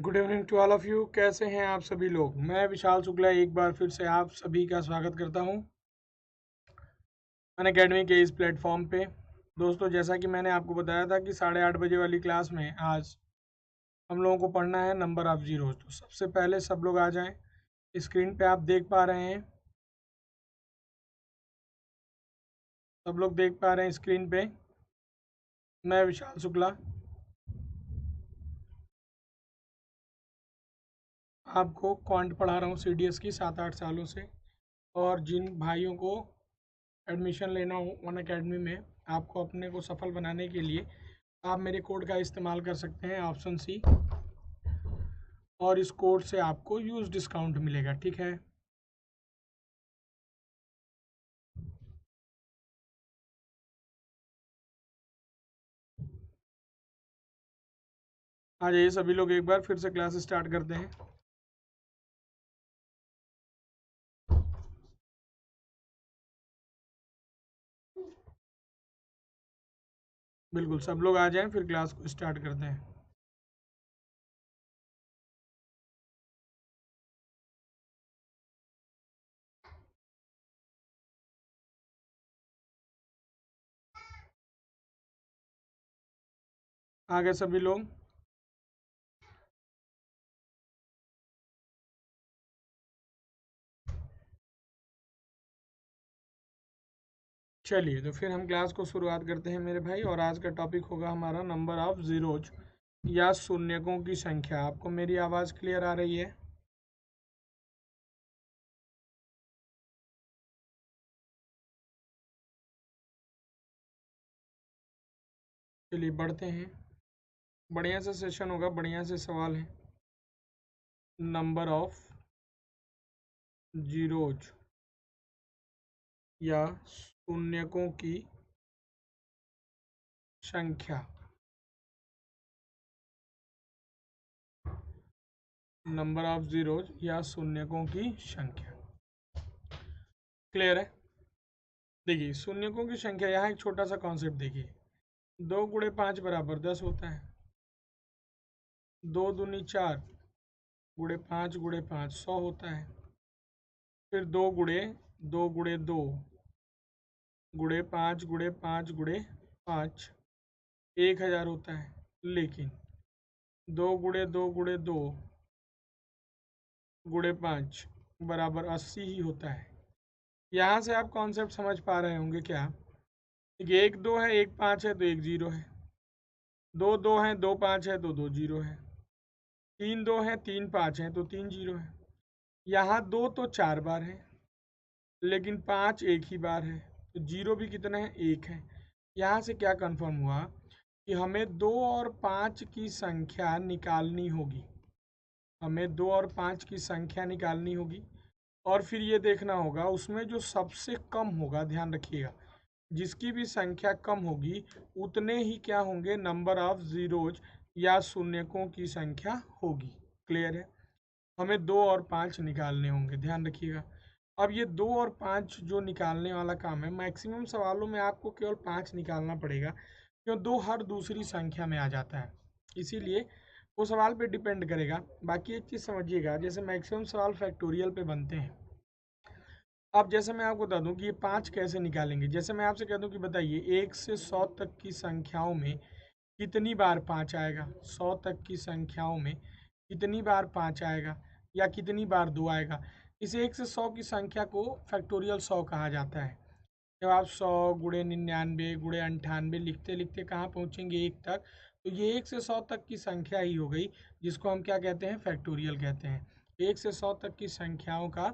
Good evening to all of you. कैसे हैं आप सभी लोग। मैं विशाल शुक्ला एक बार फिर से आप सभी का स्वागत करता हूं अनअकैडमी के इस प्लेटफॉर्म पे। दोस्तों, जैसा कि मैंने आपको बताया था कि 8:30 बजे वाली क्लास में आज हम लोगों को पढ़ना है नंबर ऑफ जीरोज। तो सबसे पहले सब लोग आ जाएं। स्क्रीन पे आप देख पा रहे हैं, सब लोग देख पा रहे हैं स्क्रीन पे। मैं विशाल शुक्ला आपको क्वांट पढ़ा रहा हूँ CDS की 7-8 सालों से। और जिन भाइयों को एडमिशन लेना हो अनअकैडमी में, आपको अपने को सफल बनाने के लिए आप मेरे कोड का इस्तेमाल कर सकते हैं, ऑप्शन सी। और इस कोड से आपको यूज डिस्काउंट मिलेगा, ठीक है। आ जाइए सभी लोग, एक बार फिर से क्लास स्टार्ट करते हैं। बिल्कुल सब लोग आ जाएं, फिर क्लास को स्टार्ट करते हैं। आ गए सभी लोग। चलिए तो फिर हम क्लास को शुरुआत करते हैं मेरे भाई। और आज का टॉपिक होगा हमारा नंबर ऑफ जीरोज या शून्यकों की संख्या। आपको मेरी आवाज़ क्लियर आ रही है? चलिए बढ़ते हैं। बढ़िया से सेशन होगा, बढ़िया से सवाल है। नंबर ऑफ जीरोज या शून्यकों की संख्या। नंबर ऑफ जीरोज या शून्यकों की संख्या। क्लियर है? देखिए, शून्यकों की संख्या, यहाँ एक छोटा सा कॉन्सेप्ट देखिए। 2 × 5 = 10 होता है। 2 दूनी 4, गुणे 5 × 5 100 होता है। फिर 2 गुणे 2 गुणे 2 गुणे 5 गुणे 5 गुणे 5 1000 होता है। लेकिन 2 गुणे 2 गुणे 2 गुणे 5 बराबर 80 ही होता है। यहाँ से आप कॉन्सेप्ट समझ पा रहे होंगे क्या? देखिए, 1 2 है, 1 5 है तो 1 0 है। 2 2 है, 2 5 है तो 2 0 है। 3 2 है, 3 5 है तो 3 0 है। यहाँ 2 तो 4 बार है, लेकिन 5 एक ही बार है। तो 0 भी कितना है? 1 है। यहाँ से क्या कंफर्म हुआ कि हमें 2 और 5 की संख्या निकालनी होगी। हमें 2 और 5 की संख्या निकालनी होगी। और फिर ये देखना होगा उसमें जो सबसे कम होगा, ध्यान रखिएगा, जिसकी भी संख्या कम होगी उतने ही क्या होंगे? नंबर ऑफ जीरोज या शून्यकों की संख्या होगी। क्लियर है? हमें 2 और 5 निकालने होंगे, ध्यान रखिएगा। अब ये 2 और 5 जो निकालने वाला काम है, मैक्सिमम सवालों में आपको केवल 5 निकालना पड़ेगा, क्यों? 2 हर दूसरी संख्या में आ जाता है, इसीलिए वो सवाल पे डिपेंड करेगा। बाकी एक चीज़ समझिएगा, जैसे मैक्सिमम सवाल फैक्टोरियल पे बनते हैं। अब जैसे मैं आपको बता दूं कि ये 5 कैसे निकालेंगे। जैसे मैं आपसे कह दूं कि बताइए 1 से 100 तक की संख्याओं में कितनी बार 5 आएगा? 100 तक की संख्याओं में कितनी बार 5 आएगा या कितनी बार 2 आएगा? इस 1 से 100 की संख्या को फैक्टोरियल 100 कहा जाता है। जब आप 100 गुणे 99 गुणे 98 लिखते लिखते कहाँ पहुँचेंगे? 1 तक। तो ये 1 से 100 तक की संख्या ही हो गई, जिसको हम क्या कहते हैं? फैक्टोरियल कहते हैं। 1 से 100 तक की संख्याओं का।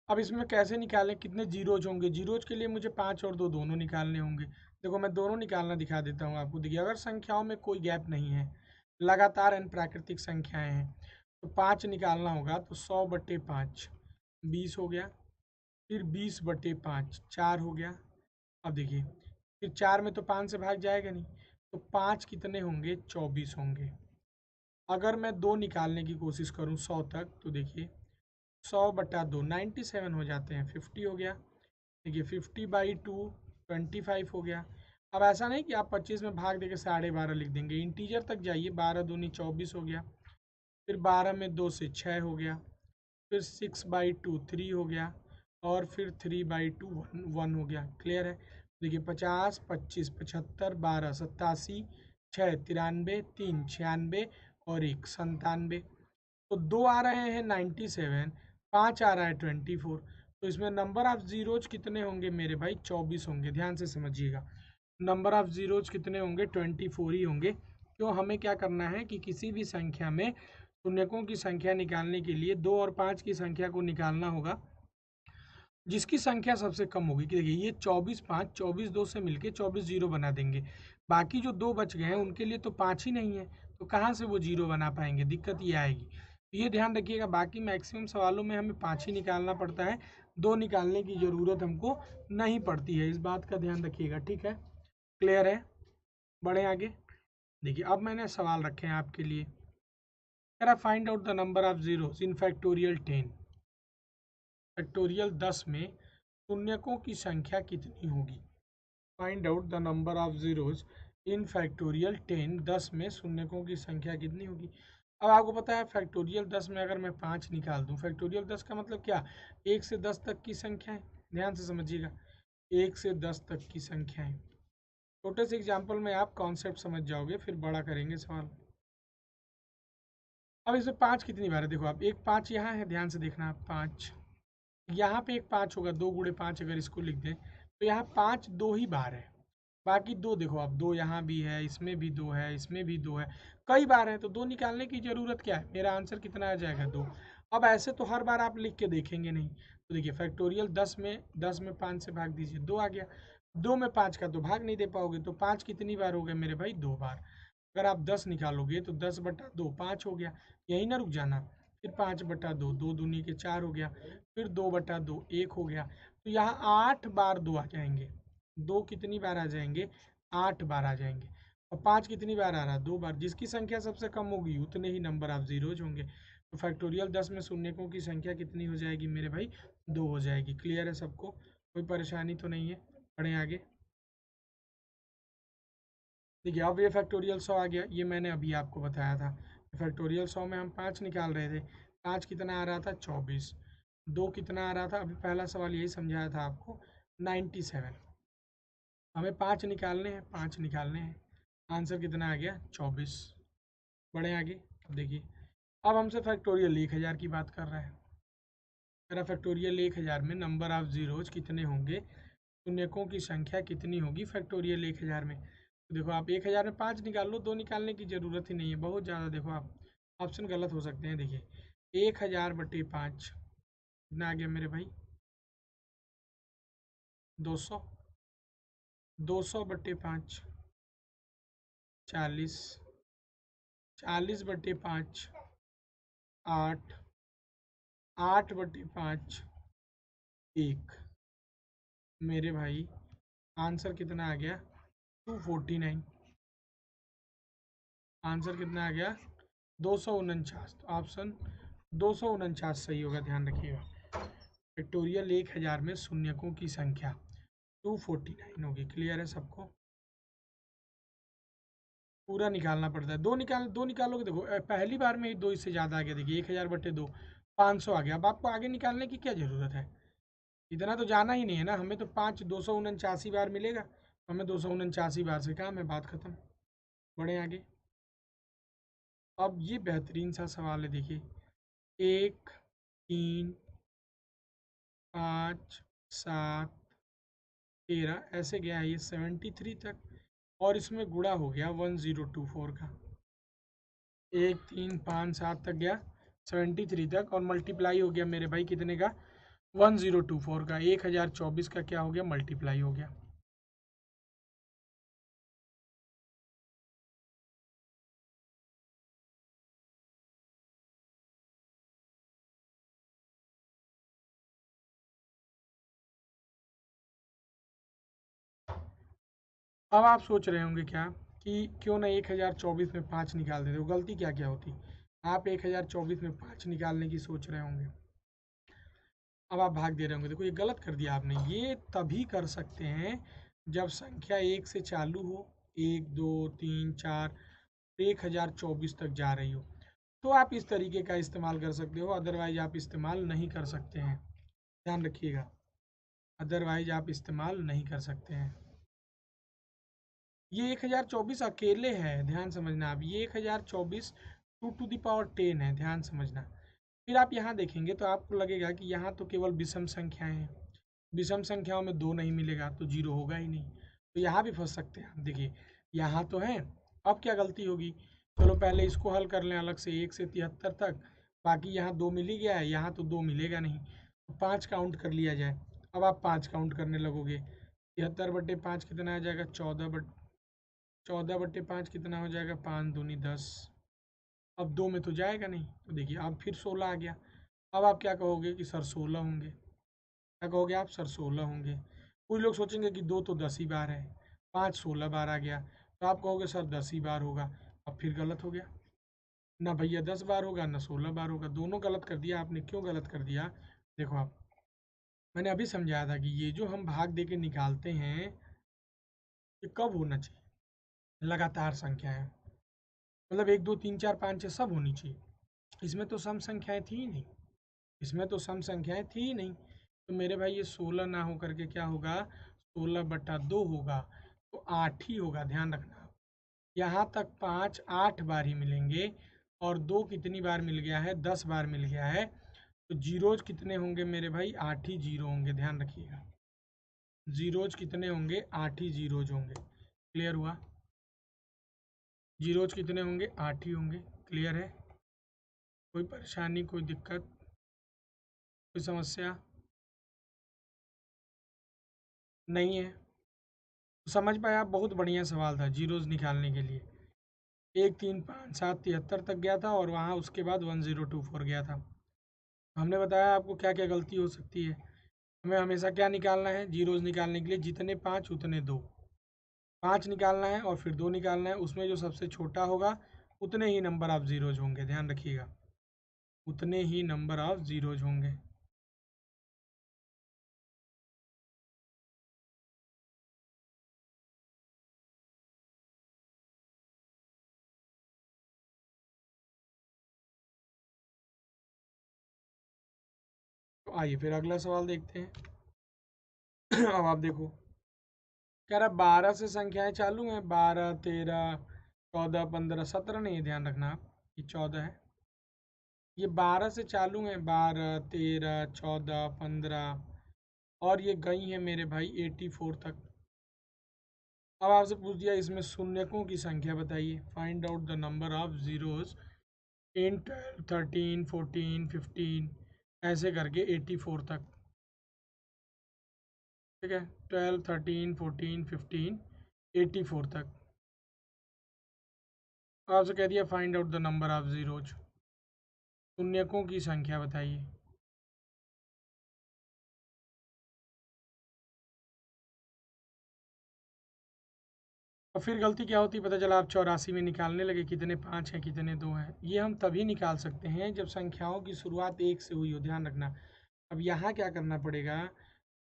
अब इसमें कैसे निकालें? कितने जीरोज होंगे? जीरोज के लिए मुझे 5 और 2 दोनों निकालने होंगे। देखो, मैं दोनों निकालना दिखा देता हूँ आपको। देखिए, अगर संख्याओं में कोई गैप नहीं है, लगातार एन प्राकृतिक संख्याएं हैं, तो 5 निकालना होगा। तो 100/5 20 हो गया। फिर 20/5 4 हो गया। अब देखिए, फिर 4 में तो 5 से भाग जाएगा नहीं, तो 5 कितने होंगे? 24 होंगे। अगर मैं 2 निकालने की कोशिश करूँ 100 तक, तो देखिए 100/2 97 हो जाते हैं, 50 हो गया। देखिए 50/2 25 हो गया। अब ऐसा नहीं कि आप 25 में भाग देके 12.5 लिख देंगे, इंटीजर तक जाइए। 12 दूनी 24 हो गया। फिर 12 में 2 से 6 हो गया, फिर 6/2 3 हो गया, और फिर 3/2 1 हो गया। क्लियर है? देखिए 50, 25, 75, 12 87, 6 93, 3 96 और 1 97। तो 2 आ रहे हैं 97, 5 आ रहा है 24। तो इसमें नंबर ऑफ जीरोज कितने होंगे मेरे भाई? 24 होंगे। ध्यान से समझिएगा, नंबर ऑफ जीरोज कितने होंगे? 24 ही होंगे। क्यों? हमें क्या करना है कि किसी भी संख्या में शून्यकों की संख्या निकालने के लिए 2 और 5 की संख्या को निकालना होगा जिसकी संख्या सबसे कम होगी। कि देखिए ये 24 5, 24 2 से मिलके 24 जीरो बना देंगे। बाकी जो 2 बच गए हैं उनके लिए तो 5 ही नहीं है, तो कहाँ से वो जीरो बना पाएंगे? दिक्कत ये आएगी। तो ये ध्यान रखिएगा, बाकी मैक्सिमम सवालों में हमें 5 ही निकालना पड़ता है, 2 निकालने की ज़रूरत हमको नहीं पड़ती है। इस बात का ध्यान रखिएगा, ठीक है? क्लियर है? बढ़े आगे। देखिए अब मैंने सवाल रखे हैं आपके लिए। कह रहा find out the number of zeros in factorial 10। Factorial 10 में शून्यकों की संख्या कितनी होगी? Find out the number of zeros in factorial 10। 10 में शून्यकों की संख्या कितनी होगी? अब आपको पता है फैक्टोरियल 10 में अगर मैं 5 निकाल दूं, फैक्टोरियल 10 का मतलब क्या? 1 से 10 तक की संख्याएं। ध्यान से समझिएगा, 1 से 10 तक की संख्याएं। छोटे से एग्जाम्पल में आप कॉन्सेप्ट समझ जाओगे, फिर बड़ा करेंगे सवाल। अब इसमें 5 कितनी बार है? देखो आप, एक 5 यहाँ है, ध्यान से देखना आप, 5 यहाँ पे एक 5 होगा, 2 गुणे 5 अगर इसको लिख दें तो यहाँ 5 2 ही बार है। बाकी 2 देखो आप, 2 यहाँ भी है, इसमें भी 2 है, इसमें भी 2 है, कई बार है, तो 2 निकालने की जरूरत क्या है? मेरा आंसर कितना आ जाएगा? 2। अब ऐसे तो हर बार आप लिख के देखेंगे नहीं, तो देखिए फैक्टोरियल 10 में 5 से भाग दीजिए, 2 आ गया। 2 में 5 का तो भाग नहीं दे पाओगे, तो 5 कितनी बार हो गए मेरे भाई? 2 बार। अगर आप 10 निकालोगे तो 10/2 5 हो गया, यही ना रुक जाना। फिर 5/2, 2 दूनी के 4 हो गया, फिर 2/2 1 हो गया। तो यहाँ 8 बार 2 आ जाएंगे। 2 कितनी बार आ जाएंगे? 8 बार आ जाएंगे। और 5 कितनी बार आ रहा है? 2 बार। जिसकी संख्या सबसे कम होगी उतने ही नंबर ऑफ जीरोज होंगे। तो फैक्टोरियल 10 में शून्यकों की संख्या कितनी हो जाएगी मेरे भाई? 2 हो जाएगी। क्लियर है सबको? कोई परेशानी तो नहीं है? बढ़ें आगे। देखिए अब ये फैक्टोरियल 100 आ गया, ये मैंने अभी आपको बताया था। फैक्टोरियल 100 में हम 5 निकाल रहे थे। 5 कितना आ रहा था? 24। 2 कितना आ रहा था? अभी पहला सवाल यही समझाया था आपको, 97। हमें 5 निकालने हैं, 5 निकालने हैं। आंसर कितना आ गया? 24। बढ़े आगे। अब देखिए, अब हमसे फैक्टोरियल 1000 की बात कर रहा है। मेरा फैक्टोरियल 1000 में नंबर ऑफ जीरोज कितने होंगे? शून्यकों की संख्या कितनी होगी फैक्टोरियल 1000 में? तो देखो आप 1000 में 5 निकाल लो, 2 निकालने की ज़रूरत ही नहीं है बहुत ज़्यादा। देखो आप ऑप्शन गलत हो सकते हैं। देखिए 1000/5 कितना आ गया मेरे भाई? 200। 200/5 40। 40/5 8। 8/5 1। मेरे भाई आंसर कितना आ गया? 249। आंसर कितना आ गया? 249। तो ऑप्शन 249 सही होगा, ध्यान रखिएगा। फैक्टोरियल 1000 में शून्यकों की संख्या 249 होगी। क्लियर है सबको? पूरा निकालना पड़ता है। दो निकालोगे, देखो पहली बार में ही 2 इससे ज़्यादा आ गया। देखिए 1000/2 500 आ गया। अब आपको आगे निकालने की क्या ज़रूरत है? इतना तो जाना ही नहीं है ना, हमें तो 249 बार मिलेगा, तो हमें 249 बार से काम है, बात खत्म। बढ़े आगे। अब ये बेहतरीन सा सवाल है, देखिए 1 3 5 7 13 ऐसे गया है ये 73 तक, और इसमें गुणा हो गया 1024 का। 1 3 5 7 तक गया 73 तक, और मल्टीप्लाई हो गया मेरे भाई कितने का? 1024 का। 1024 का क्या हो गया? मल्टीप्लाई हो गया। अब आप सोच रहे होंगे क्या कि क्यों ना 1024 में 5 निकाल देते हो? गलती क्या क्या होती? आप 1024 में 5 निकालने की सोच रहे होंगे, अब आप भाग दे रहे होंगे। देखो ये गलत कर दिया आपने। ये तभी कर सकते हैं जब संख्या 1 से चालू हो, 1 2 3 4 1024 तक जा रही हो, तो आप इस तरीके का इस्तेमाल कर सकते हो, अदरवाइज आप इस्तेमाल नहीं कर सकते हैं, ध्यान रखिएगा, अदरवाइज आप इस्तेमाल नहीं कर सकते हैं। ये 1024 अकेले है, ध्यान समझना आप, ये 1024 2 to the power 10 है, ध्यान समझना। फिर आप यहाँ देखेंगे तो आपको लगेगा कि यहाँ तो केवल विषम संख्याएं हैं, विषम संख्याओं में 2 नहीं मिलेगा तो 0 होगा ही नहीं, तो यहाँ भी फंस सकते हैं आप। देखिए यहाँ तो है, अब क्या गलती होगी, चलो पहले इसको हल कर लें अलग से 1 से 73 तक, बाकी यहाँ 2 मिल ही गया है, यहाँ तो 2 मिलेगा नहीं, तो 5 काउंट कर लिया जाए। अब आप 5 काउंट करने लगोगे, 73/5 कितना आ जाएगा, 14/5 कितना हो जाएगा, 5 दूनी 10। अब 2 में तो जाएगा नहीं, तो देखिए अब फिर 16 आ गया। अब आप क्या कहोगे कि सर 16 होंगे, क्या कहोगे आप, सर 16 होंगे। कुछ लोग सोचेंगे कि 2 तो 10 ही बार है, 5 16 बार आ गया, तो आप कहोगे सर 10 ही बार होगा। अब फिर गलत हो गया, ना भैया 10 बार होगा ना 16 बार होगा, दोनों गलत कर दिया आपने। क्यों गलत कर दिया, देखो आप, मैंने अभी समझाया था कि ये जो हम भाग दे के निकालते हैं ये कब होना चाहिए, लगातार संख्याएं, मतलब 1 2 3 4 5 6 सब होनी चाहिए। इसमें तो सम संख्याएं थी ही नहीं, इसमें तो सम संख्याएं थी ही नहीं, तो मेरे भाई ये 16 ना हो करके क्या होगा, 16/2 होगा, तो 8 ही होगा, ध्यान रखना। यहाँ तक 5 8 बार ही मिलेंगे, और 2 कितनी बार मिल गया है, 10 बार मिल गया है, तो जीरोज कितने होंगे मेरे भाई, 8 ही जीरो होंगे, ध्यान रखिएगा। जीरोज कितने होंगे, 8 ही जीरोज होंगे, क्लियर हुआ, जीरोज कितने होंगे, 8 ही होंगे, क्लियर है। कोई परेशानी, कोई दिक्कत, कोई समस्या नहीं है, तो समझ पाए आप, बहुत बढ़िया सवाल था जीरोज निकालने के लिए। 1 3 5 7 73 तक गया था, और वहाँ उसके बाद 1024 गया था। हमने बताया आपको क्या क्या गलती हो सकती है। हमें हमेशा क्या निकालना है, जीरोज निकालने के लिए जितने 5 उतने 2, 5 निकालना है और फिर 2 निकालना है, उसमें जो सबसे छोटा होगा उतने ही नंबर ऑफ जीरोज होंगे, ध्यान रखिएगा, उतने ही नंबर ऑफ जीरोज होंगे। तो आइए फिर अगला सवाल देखते हैं। अब आप देखो, कह रहा 12 से संख्याएं चालू हैं, 12 13 14 15 17 नहीं है, ध्यान रखना आप, ये 14 है। ये 12 से चालू हैं, 12 13 14 15, और ये गई है मेरे भाई 84 तक। अब आपसे पूछ दिया इसमें शून्यकों की संख्या बताइए, find out the number of zeros इन 12 13 14 15, ऐसे करके 84 तक, ठीक है, 12 13 14 15 84 तक। आपसे कह दिया find out the number of zeros, शून्यकों की संख्या बताइए। और फिर गलती क्या होती है पता चला, आप 84 में निकालने लगे कितने 5 हैं कितने 2 हैं। ये हम तभी निकाल सकते हैं जब संख्याओं की शुरुआत 1 से हुई हो, ध्यान रखना। अब यहाँ क्या करना पड़ेगा,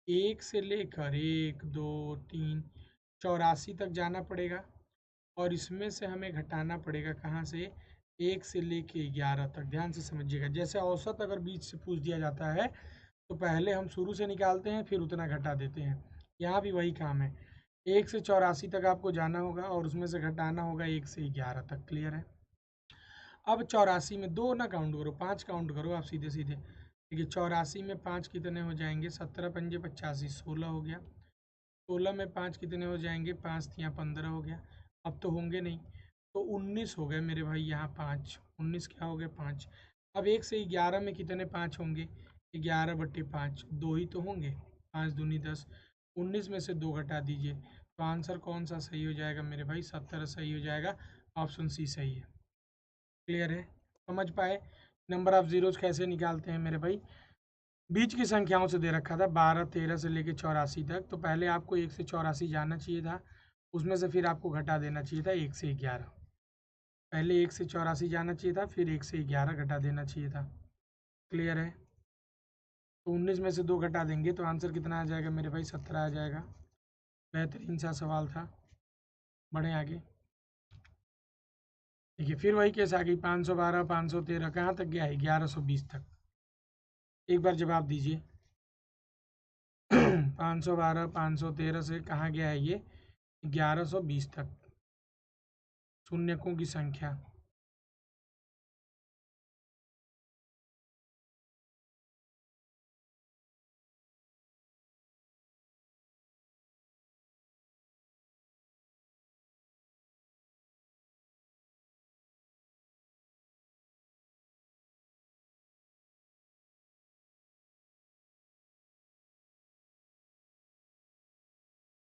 1 से लेकर 1 2 3 84 तक जाना पड़ेगा, और इसमें से हमें घटाना पड़ेगा कहाँ से, 1 से लेके 11 तक। ध्यान से समझिएगा, जैसे औसत अगर बीच से पूछ दिया जाता है तो पहले हम शुरू से निकालते हैं फिर उतना घटा देते हैं, यहाँ भी वही काम है। 1 से 84 तक आपको जाना होगा और उसमें से घटाना होगा 1 से 11 तक, क्लियर है। अब 84 में 2 ना काउंट करो, 5 काउंट करो आप सीधे सीधे। देखिए 84 में 5 कितने हो जाएंगे, 17 पंजे 85, 16 हो गया। 16 में 5 कितने हो जाएंगे, 5 तियाँ 15 हो गया। अब तो होंगे नहीं, तो 19 हो गए मेरे भाई, यहाँ 5 19 क्या हो गया 5। अब 1 से 11 में कितने 5 होंगे, 11/5, 2 ही तो होंगे, 5 दूनी 10, 19 में से 2 घटा दीजिए, तो आंसर कौन सा सही हो जाएगा मेरे भाई, 17 सही हो जाएगा, ऑप्शन सी सही है, क्लियर है। समझ पाए नंबर ऑफ जीरोज कैसे निकालते हैं मेरे भाई। बीच की संख्याओं से दे रखा था 12 13 से लेकर 84 तक, तो पहले आपको 1 से 84 जाना चाहिए था, उसमें से फिर आपको घटा देना चाहिए था 1 से 11। पहले 1 से 84 जाना चाहिए था, फिर 1 से 11 घटा देना चाहिए था, क्लियर है। तो 19 में से 2 घटा देंगे तो आंसर कितना आ जाएगा मेरे भाई, 17 आ जाएगा। बेहतरीन सा सवाल था, बढ़े आगे। देखिए फिर वही केस आ गई, 512 513 कहाँ तक गया है, 1120 तक। एक बार जवाब दीजिए। 512 513 से कहाँ गया है ये, 1120 तक। शून्यकों की संख्या।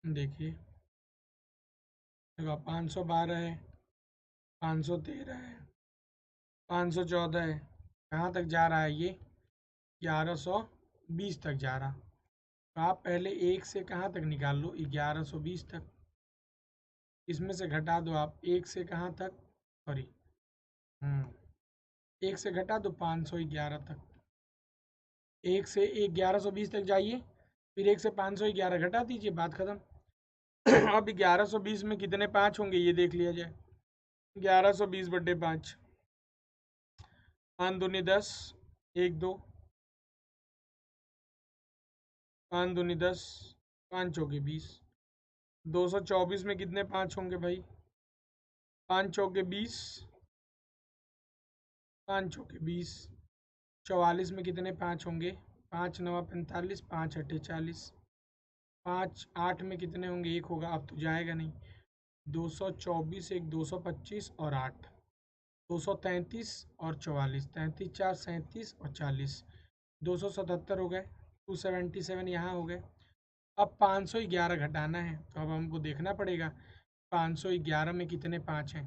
देखिए देखो 512 है, 513 है, 514 है, कहाँ तक जा रहा है ये, 1120 तक जा रहा। तो आप पहले एक से कहाँ तक निकाल लो, 1120 तक। इसमें से घटा दो आप एक से कहाँ तक, सॉरी एक से घटा दो 511 तक। एक से 1120 तक जाइए, फिर एक से 511 घटा दीजिए, बात खत्म। अब 1120 में कितने पाँच होंगे ये देख लिया जाए। 1120/5, 5 दूनी 10, 1 2, 5 दूनी 10, 5 चौके 20। 224 में कितने पाँच होंगे भाई, 5 चौके 20, 5 चौके 20। 44 में कितने पाँच होंगे, 5 9 45, 5 8 40। 5 8 में कितने होंगे, एक होगा, अब तो जाएगा नहीं। 224 एक 225 और 8, 233 और 44, 33 4 37 और 40, 277 हो गए। 277 यहाँ हो गए। अब 511 घटाना है, तो अब हमको देखना पड़ेगा 511 में कितने पाँच हैं।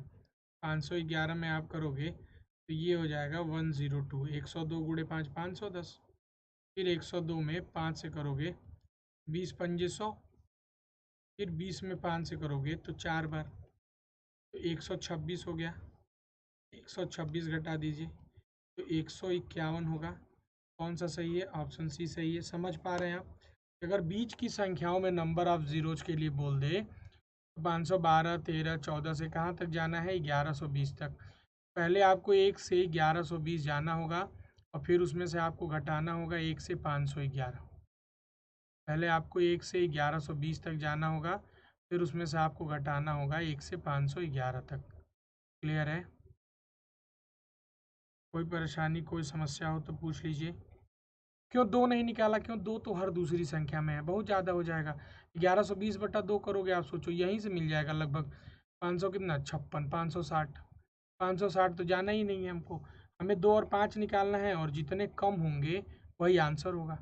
511 में आप करोगे तो ये हो जाएगा 102, 102 गुणे 5 510। फिर 102 में 5 से करोगे 20 पंजे 100, फिर 20 में 5 से करोगे तो 4 बार, तो 126 हो गया। 126 घटा दीजिए तो 151 होगा। कौन सा सही है, ऑप्शन सी सही है। समझ पा रहे हैं आप। अगर बीच की संख्याओं में नंबर ऑफ जीरोज के लिए बोल दे तो 512 13 14 से कहाँ तक जाना है, 1120 तक। पहले आपको 1 से 1120 जाना होगा और फिर उसमें से आपको घटाना होगा 1 से 511। पहले आपको 1 से 1120 तक जाना होगा, फिर उसमें से आपको घटाना होगा 1 से 511 तक। क्लियर है। कोई परेशानी कोई समस्या हो तो पूछ लीजिए। क्यों दो नहीं निकाला, क्यों, दो तो हर दूसरी संख्या में है, बहुत ज़्यादा हो जाएगा। 1120/2 करोगे आप सोचो, यहीं से मिल जाएगा लगभग 500 कितना 56, 560। 560 तो जाना ही नहीं है हमको। हमें 2 और 5 निकालना है और जितने कम होंगे वही आंसर होगा।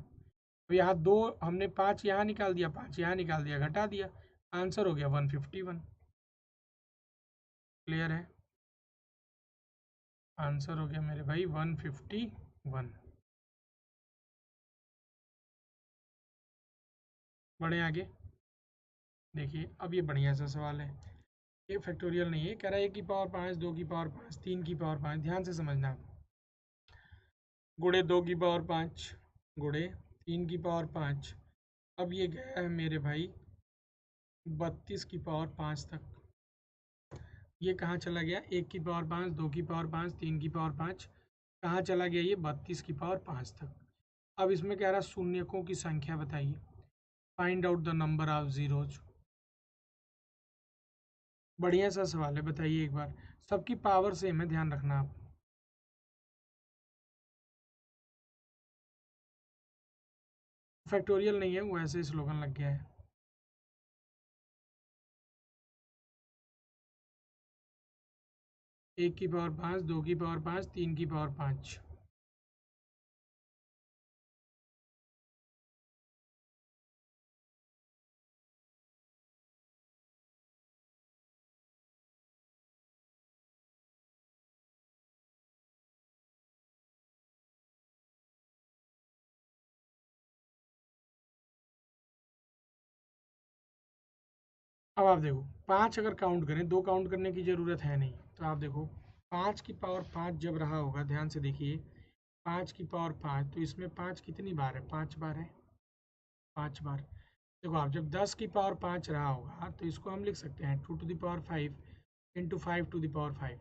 तो यहाँ 2 हमने 5 यहाँ निकाल दिया, 5 यहाँ निकाल दिया, घटा दिया, आंसर हो गया 151। क्लियर है। आंसर हो गया मेरे भाई 151। बढ़े आगे। देखिए अब ये बढ़िया सा सवाल है। ये फैक्टोरियल नहीं है, कह रहा है 1 की पावर 5, 2 की पावर 5, 3 की पावर 5। ध्यान से समझना। गुणे 2 की पावर 5 गुणे 3 की पावर 5। अब ये गया है मेरे भाई 32 की पावर 5 तक। ये कहाँ चला गया, 1 की पावर 5, 2 की पावर 5, 3 की पावर 5, कहाँ चला गया ये 32 की पावर 5 तक। अब इसमें कह रहा शून्यकों की संख्या बताइए, find out the number of zeros. बढ़िया सा सवाल है, बताइए एक बार। सबकी पावर सेम है, ध्यान रखना आप। फैक्टोरियल नहीं है, वो ऐसे स्लोगन लग गया है। एक की पावर 5, 2 की पावर 5, 3 की पावर 5। अब आप देखो 5 अगर काउंट करें, 2 काउंट करने की ज़रूरत है नहीं। तो आप देखो 5 की पावर 5 जब रहा होगा, ध्यान से देखिए, 5 की पावर 5, तो इसमें 5 कितनी बार है, 5 बार है, 5 बार। देखो आप जब 10 की पावर 5 रहा होगा तो इसको हम लिख सकते हैं 2 to the power 5 into 5 to the power 5।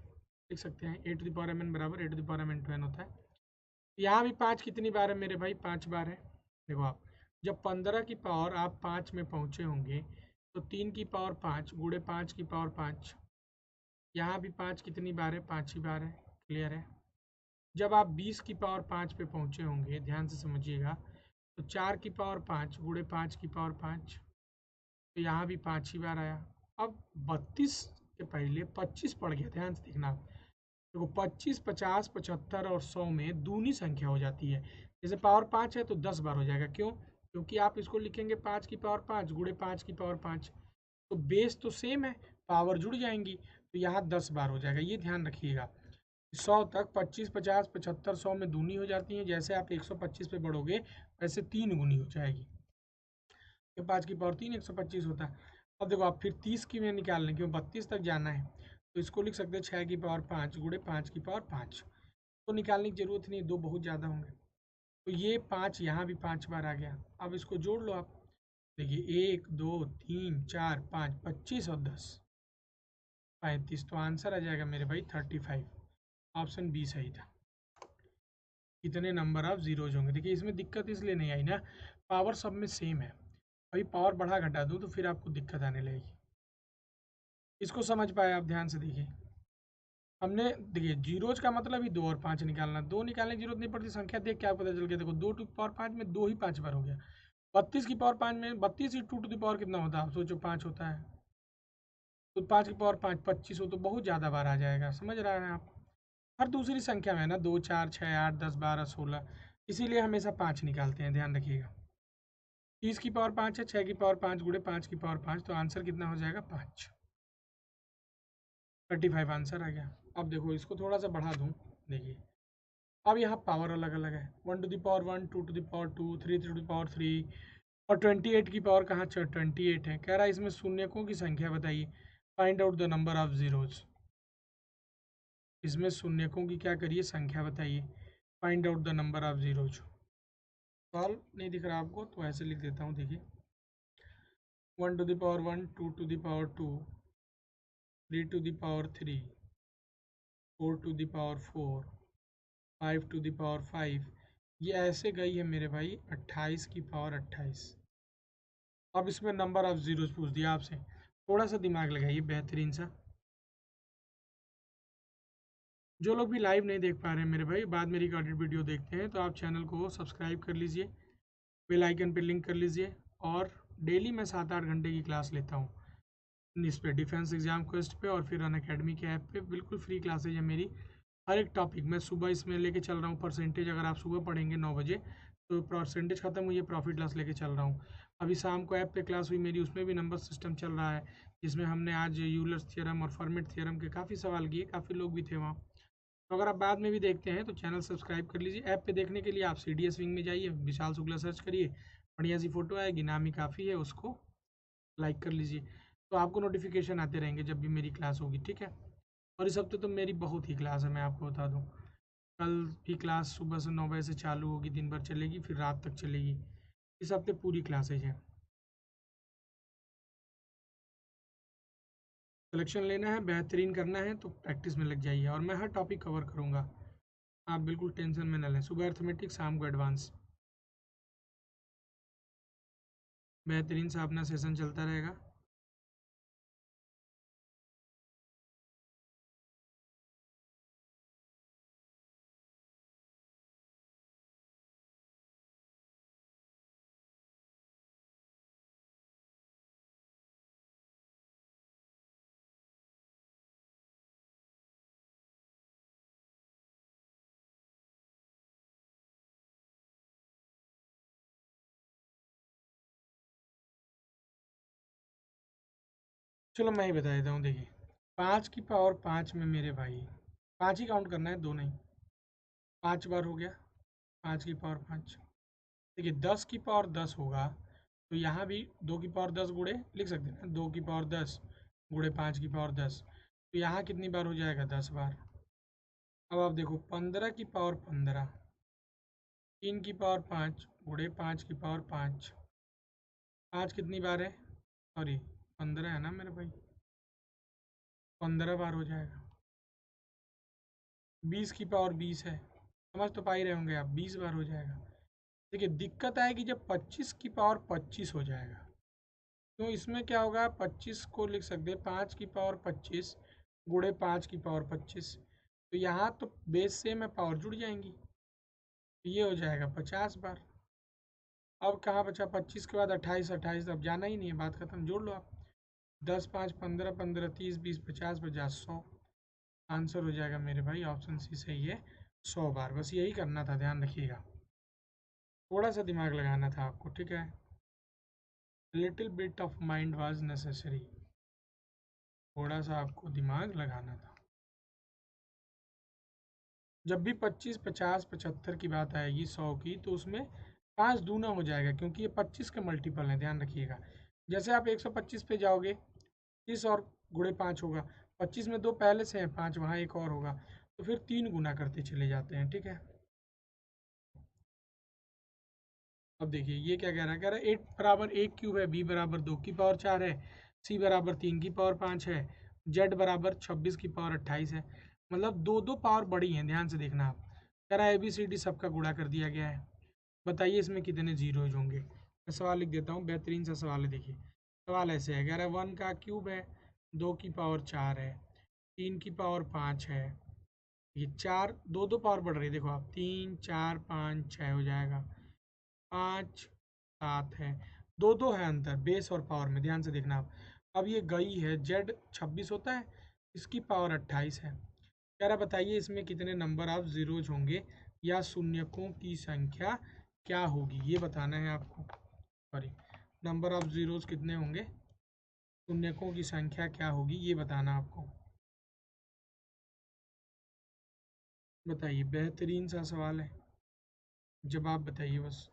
लिख सकते हैं A to the power M N बराबर A to the power M N to N होता है। यहाँ भी 5 कितनी बार है मेरे भाई, 5 बार है। देखो आप जब 15 की पावर आप 5 में पहुँचे होंगे तो 3 की पावर 5 गुणे 5 की पावर 5, यहाँ भी 5 कितनी बार है, 5 ही बार है। क्लियर है। जब आप 20 की पावर 5 पे पहुँचे होंगे, ध्यान से समझिएगा, तो 4 की पावर 5 गुणे 5 की पावर 5, तो यहाँ भी 5 ही बार आया। अब 32 के पहले 25 पड़ गया, ध्यान से देखना। देखो 25, 50, 75 और 100 में दूनी संख्या हो जाती है। जैसे पावर 5 है तो 10 बार हो जाएगा। क्यों? क्योंकि आप इसको लिखेंगे 5 की पावर 5 गुणे 5 की पावर 5, तो बेस तो सेम है, पावर जुड़ जाएंगी, तो यहाँ 10 बार हो जाएगा। ये ध्यान रखिएगा। 100 तक 25, 50, 75, 100 में दूनी हो जाती है। जैसे आप 125 पे बढ़ोगे वैसे 3 गुनी हो जाएगी। ये 5 की पावर 3 125 होता है। अब देखो आप फिर 30 की में निकाल लें, क्यों 32 तक जाना है, तो इसको लिख सकते हैं 6 की पावर 5 गुणे 5 की पावर 5। तो निकालने की जरूरत नहीं, दो बहुत ज़्यादा होंगे। तो ये 5 यहाँ भी 5 बार आ गया। अब इसको जोड़ लो आप। देखिए 1 2 3 4 5, 25 और 10, 35। तो आंसर आ जाएगा मेरे भाई 35। ऑप्शन बी सही था। कितने नंबर ऑफ जीरोज होंगे? देखिए इसमें दिक्कत इसलिए नहीं आई ना, पावर सब में सेम है। अभी पावर बढ़ा घटा दूँ तो फिर आपको दिक्कत आने लगेगी। इसको समझ पाए आप? ध्यान से देखिए। हमने देखिए जीरोज का मतलब ही 2 और 5 निकालना। 2 निकालने की जरूरत नहीं पड़ती, संख्या देख के आप पता चल गया। देखो 2 टू पावर 5 में 2 ही 5 बार हो गया। 32 की पावर 5 में 32 ही 2 टू द पावर कितना होता है आप सोचो, 5 होता है। तो 5 की पावर 5 25 हो, तो बहुत ज़्यादा बार आ जाएगा। समझ रहे हैं आप? हर दूसरी संख्या में है ना, 2 4 6 8 10 12 16, इसीलिए हमेशा 5 निकालते हैं। ध्यान रखिएगा। 30 की पावर 5 है, 6 की पावर 5 गुणे 5 की पावर 5, तो आंसर कितना हो जाएगा 5। 35 आंसर आ गया। अब देखो इसको थोड़ा सा बढ़ा दूँ। देखिए अब यहाँ पावर अलग अलग है। 1 to the power 1, 2 to the power 2, 3 to the power 3, और 28 की पावर कहाँ 28 है। कह रहा है इसमें शून्यकों की संख्या बताइए, find out the number of zeros. इसमें शून्यकों की क्या करिए, संख्या बताइए, find out the number of zeros. Solve नहीं दिख रहा आपको तो ऐसे लिख देता हूँ। देखिए 1 to the power 1, 2 to the power 2, 3 to the power 3, 4 to the power 4, 5 to the power 5। ये ऐसे गई है मेरे भाई 28 की पावर 28। अब इसमें नंबर ऑफ जीरोज पूछ दिया आपसे, थोड़ा सा दिमाग लगाइए, बेहतरीन सा। जो लोग भी लाइव नहीं देख पा रहे हैं मेरे भाई, बाद में रिकॉर्डेड वीडियो देखते हैं, तो आप चैनल को सब्सक्राइब कर लीजिए, बेल आइकन पे लिंक कर लीजिए। और डेली मैं 7-8 घंटे की क्लास लेता हूँ इस पे, डिफेंस एग्जाम क्वेस्ट पे, और फिर अनअकैडमी के ऐप पे बिल्कुल फ्री क्लासेज है मेरी। हर एक टॉपिक मैं सुबह इसमें लेके चल रहा हूँ। परसेंटेज अगर आप सुबह पढ़ेंगे 9 बजे तो परसेंटेज खत्म हुई है, प्रॉफिट लॉस लेके चल रहा हूँ। अभी शाम को ऐप पे क्लास हुई मेरी, उसमें भी नंबर सिस्टम चल रहा है, जिसमें हमने आज यूलर्स थ्योरम और फॉर्मेट थ्योरम के काफ़ी सवाल किए, काफ़ी लोग भी थे वहाँ। तो अगर आप बाद में भी देखते हैं तो चैनल सब्सक्राइब कर लीजिए। ऐप पे देखने के लिए आप CDS विंग में जाइए, विशाल शुक्ला सर्च करिए, बढ़िया सी फोटो आएगी, नाम ही काफ़ी है, उसको लाइक कर लीजिए, तो आपको नोटिफिकेशन आते रहेंगे जब भी मेरी क्लास होगी। ठीक है। और इस हफ्ते तो मेरी बहुत ही क्लास है, मैं आपको बता दूँ। कल भी क्लास सुबह से 9 बजे से चालू होगी, दिन भर चलेगी, फिर रात तक चलेगी। इस हफ्ते पूरी क्लासेज हैं। सिलेक्शन लेना है, बेहतरीन करना है, तो प्रैक्टिस में लग जाइए, और मैं हर टॉपिक कवर करूँगा। आप बिल्कुल टेंशन में न लें। सुबह अर्थमेटिक, शाम को एडवांस, बेहतरीन सा अपना सेशन चलता रहेगा। चलो मैं ही बता देता हूँ। देखिए 5 की पावर 5 में मेरे भाई 5 ही काउंट करना है, 2 नहीं। 5 बार हो गया 5 की पावर 5। देखिए 10 की पावर 10 होगा, तो यहाँ भी 2 की पावर 10 गुणे लिख सकते हैं ना, 2 की पावर 10 गुणे 5 की पावर 10, तो यहाँ कितनी बार हो जाएगा, 10 बार। अब आप देखो 15 की पावर 15, 3 की पावर 5 गुणे 5 की पावर 5, 5 कितनी बार है, सॉरी 15 है ना मेरे भाई, 15 बार हो जाएगा। 20 की पावर 20 है, समझ तो पा ही रहे होंगे आप, 20 बार हो जाएगा। देखिए दिक्कत आएगी जब 25 की पावर 25 हो जाएगा, तो इसमें क्या होगा, 25 को लिख सकते हैं 5 की पावर 25 गुणे 5 की पावर 25, तो यहाँ तो बेस से में पावर जुड़ जाएंगी, ये हो जाएगा 50 बार। अब कहाँ बचा, 25 के बाद 28, 28 अब जाना ही नहीं है, बात खत्म, जोड़ लो आप। 10 5 15 15 30 20 50 50 100, आंसर हो जाएगा मेरे भाई ऑप्शन सी सही है, 100 बार। बस यही करना था, ध्यान रखिएगा, थोड़ा सा दिमाग लगाना था आपको, ठीक है, little bit of mind was necessary, थोड़ा सा आपको दिमाग लगाना था। जब भी 25 50 75 की बात आएगी 100 की, तो उसमें 5 दूना हो जाएगा, क्योंकि ये 25 के मल्टीपल है, ध्यान रखिएगा। जैसे आप 125 पे जाओगे, 30 और गुणे 5 होगा, 25 में 2 पहले से हैं, 5 वहाँ एक और होगा, तो फिर 3 गुना करते चले जाते हैं, ठीक है। अब देखिए ये क्या कह रहा है 8 बराबर 1 क्यूब है, बी बराबर 2 की पावर 4 है, सी बराबर 3 की पावर 5 है, जेड बराबर 26 की पावर 28 है। मतलब दो दो पावर बड़ी हैं, ध्यान से देखना आप। कह रहा है ABCD सबका गुणा कर दिया गया है, बताइए इसमें कितने जीरोज होंगे। मैं सवाल लिख देता हूँ, बेहतरीन सा सवाल है, देखिए सवाल ऐसे है, कह रहा है 1 का क्यूब है, 2 की पावर 4 है, 3 की पावर 5 है, ये चार दो दो पावर बढ़ रही है, देखो आप 3 4 5 6 हो जाएगा, 5 7 है, दो दो है अंतर बेस और पावर में, ध्यान से देखना आप। अब ये गई है, जेड 26 होता है, इसकी पावर 28 है। कह रहा बताइए इसमें कितने नंबर ऑफ जीरोज होंगे या शून्यकों की संख्या क्या होगी, ये बताना है आपको। सॉरी, नंबर ऑफ जीरोज कितने होंगे, शून्यकों की संख्या क्या होगी, ये बताना आपको। बताइए, बेहतरीन सा सवाल है, जवाब बताइए बस।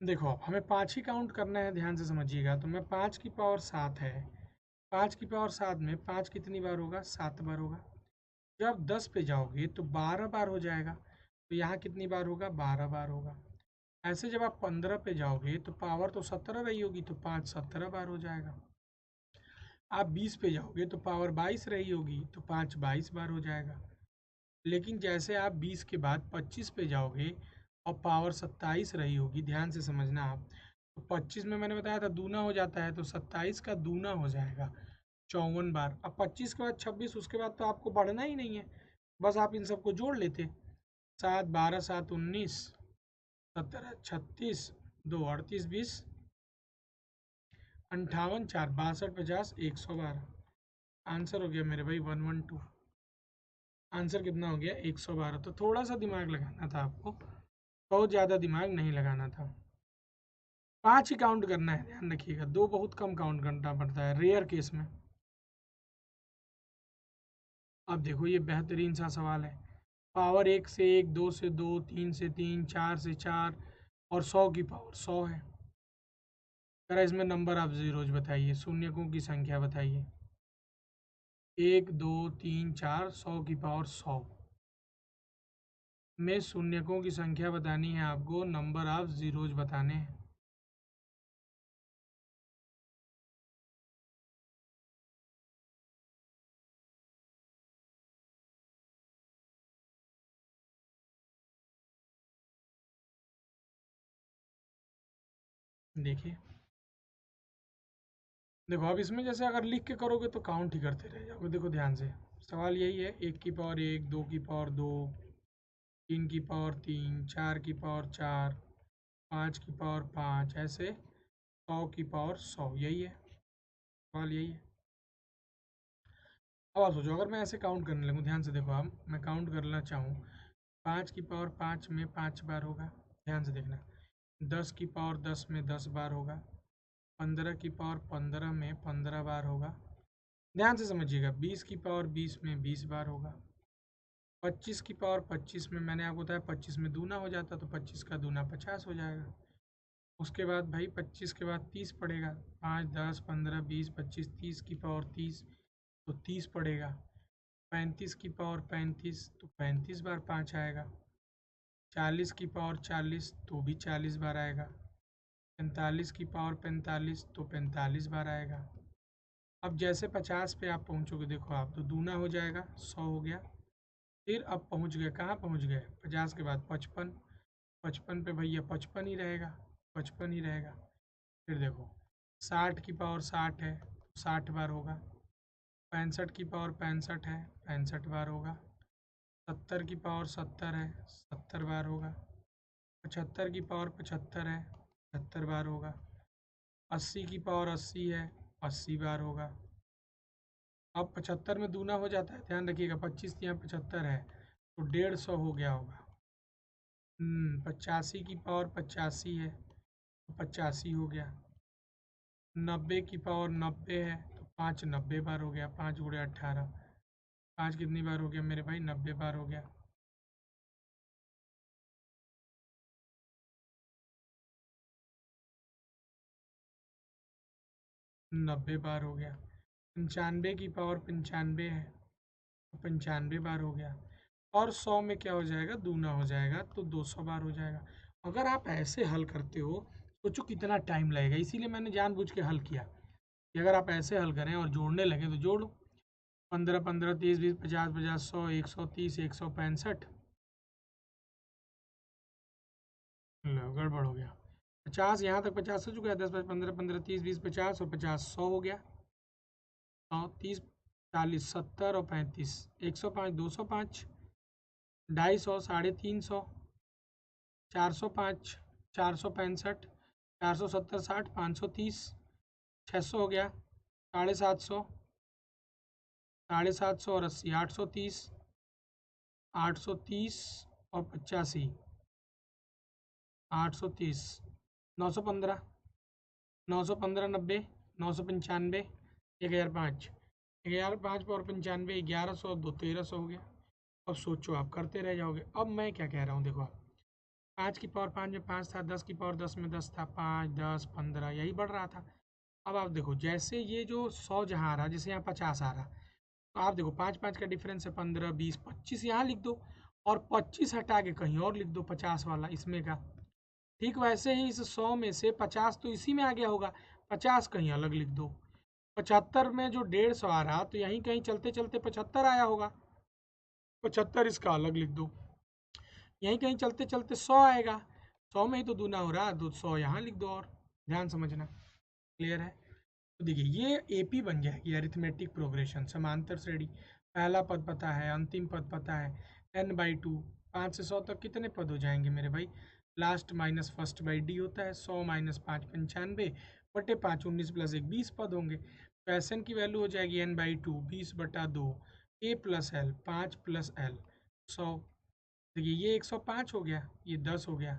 देखो अब हमें 5 ही काउंट करना है, ध्यान से समझिएगा, तो मैं 5 की पावर 7 है, 5 की पावर 7 में 5 कितनी बार होगा, 7 बार होगा। जब आप 10 पे जाओगे तो 12 बार हो जाएगा, तो यहाँ कितनी बार होगा, 12 बार होगा। ऐसे जब आप 15 पे जाओगे तो पावर तो 17 रही होगी, तो 5 17 बार हो जाएगा। आप 20 पे जाओगे तो पावर 22 रही होगी, तो 5 22 बार हो जाएगा। लेकिन जैसे आप 20 के बाद 25 पे जाओगे और पावर 27 रही होगी, ध्यान से समझना आप, तो 25 में मैंने बताया था दूना हो जाता है, तो 27 का दूना हो जाएगा, 54 बार। अब 25 के बाद 26, उसके बाद तो आपको बढ़ना ही नहीं है, बस आप इन सबको जोड़ लेते, 7 12 7 19 17 36 2 38 20 58 4 62 50 112, आंसर हो गया मेरे भाई 112। आंसर कितना हो गया, 112। तो थोड़ा सा दिमाग लगाना था आपको, बहुत ज़्यादा दिमाग नहीं लगाना था। 5 ही काउंट करना है, ध्यान रखिएगा, 2 बहुत कम काउंट करना पड़ता है रेयर केस में। अब देखो ये बेहतरीन सा सवाल है, पावर 1 से 1, 2 से 2, 3 से 3, 4 से 4 और 100 की पावर 100 है। जरा इसमें नंबर ऑफ जीरोज बताइए, शून्यकों की संख्या बताइए। 1 2 3 4, 100 की पावर 100 में शून्यकों की संख्या बतानी है आपको, नंबर ऑफ जीरोज बताने हैं। देखिए, देखो अब इसमें जैसे अगर लिख के करोगे तो काउंट ही करते रह जाओगे। देखो ध्यान से, सवाल यही है, 1 की पावर 1, 2 की पावर 2, 3 की पावर 3, 4 की पावर 4, 5 की पावर 5, ऐसे 100 की पावर 100, यही है सवाल, यही है। अब आप सोचो, अगर मैं ऐसे काउंट करने लगूँ, ध्यान से देखो, अब मैं काउंट करना चाहूँ, 5 की पावर 5 में 5 बार होगा, ध्यान से देखना, 10 की पावर 10 में 10 बार होगा, 15 की पावर 15 में 15 बार होगा, ध्यान से समझिएगा, 20 की पावर 20 में 20 बार होगा, 25 की पावर 25 में, मैंने आपको बताया 25 में दूना हो जाता, तो 25 का दूना 50 हो जाएगा, उसके बाद भाई 25 के बाद 30 पड़ेगा, 5 10 15 20 25 30 की पावर 30 तो 30 पड़ेगा, 35 की पावर 35 तो 35 बार 5 आएगा, 40 की पावर 40 तो भी 40 बार आएगा, 45 की पावर 45 तो 45 बार आएगा। अब जैसे 50 पे आप पहुँचोगे, देखो आप तो दूना हो जाएगा, 100 हो गया। फिर अब पहुँच गए, कहाँ पहुँच गए, 50 के बाद 55, 55 पे भैया 55 ही रहेगा, 55 ही रहेगा। फिर देखो 60 की पावर 60 है, 60 बार होगा, 65 की पावर 65 है, 65 बार होगा, 70 की पावर 70 है, 70 बार होगा, 75 की पावर 75 है, 75 बार होगा, 80 की पावर 80 है, 80 बार होगा। अब 75 में दूना हो जाता है, ध्यान रखिएगा, 25 यहाँ 75 है तो 150 हो गया होगा। 85 की पावर 85 है तो 85 हो गया। 90 की पावर 90 है तो 5 90 बार हो गया, 5 गुणे 18, 5 कितनी बार हो गया मेरे भाई, 90 बार हो गया। नब्बे बार हो गया। 95 की पावर 95 है तो 95 बार हो गया। और 100 में क्या हो जाएगा, दूना हो जाएगा तो 200 बार हो जाएगा। अगर आप ऐसे हल करते हो, सोचो कितना टाइम लगेगा, इसीलिए मैंने जानबूझ के हल किया कि अगर आप ऐसे हल करें और जोड़ने लगे तो जोड़ लो, 15 15 30 20 50 50 100 130 165, लो गड़बड़ हो गया। 50 यहाँ तक 50 हो चुका है, 10 5 15 15 30 20 50 और 50 100 हो गया, 100 30 40 70 और 35 105 205 250 350 405 465 470 60 530 600 हो गया, 750 750 और 80 830 830 और 85 830 915 915 90 995 1005 1005 और 95 1100 2 1300 हो गया। अब सोचो आप करते रह जाओगे। अब मैं क्या कह रहा हूँ, देखो आप 5 की पावर 5 में 5 था, 10 की पावर 10 में 10 था, 5 10 15 यही बढ़ रहा था। अब आप देखो जैसे ये जो 100 जहाँ आ रहा, जैसे यहाँ 50 आ रहा, तो आप देखो 5 5 का डिफरेंस है, 15 20 25 यहाँ लिख दो और 25 हटा के कहीं और लिख दो 50 वाला इसमें का। ठीक वैसे ही इस 100 में से 50 तो इसी में आ गया होगा, 50 कहीं अलग लिख दो। 75 में जो 150 आ रहा तो यहीं कहीं चलते चलते 75 आया होगा, 75 इसका अलग लिख दो। यहीं कहीं चलते चलते 100 आएगा, 100 में ही तो दूना हो रहा है तो 100 यहाँ लिख दो। और ध्यान समझना, क्लियर है। तो देखिए ये एपी बन जाएगी, अरिथमेटिक प्रोग्रेशन, समांतर श्रेणी। पहला पद पता है, अंतिम पद पता है, n/2, 5 से 100 तक कितने पद हो जाएंगे मेरे भाई, last minus first by D होता है, 100 माइनस 5 95 बटे 5 19 प्लस 1 20 पद होंगे। तो एस एन की वैल्यू हो जाएगी n/2 20/2 a plus L 5 plus L 100। देखिए ये 105 हो गया, ये 10 हो गया,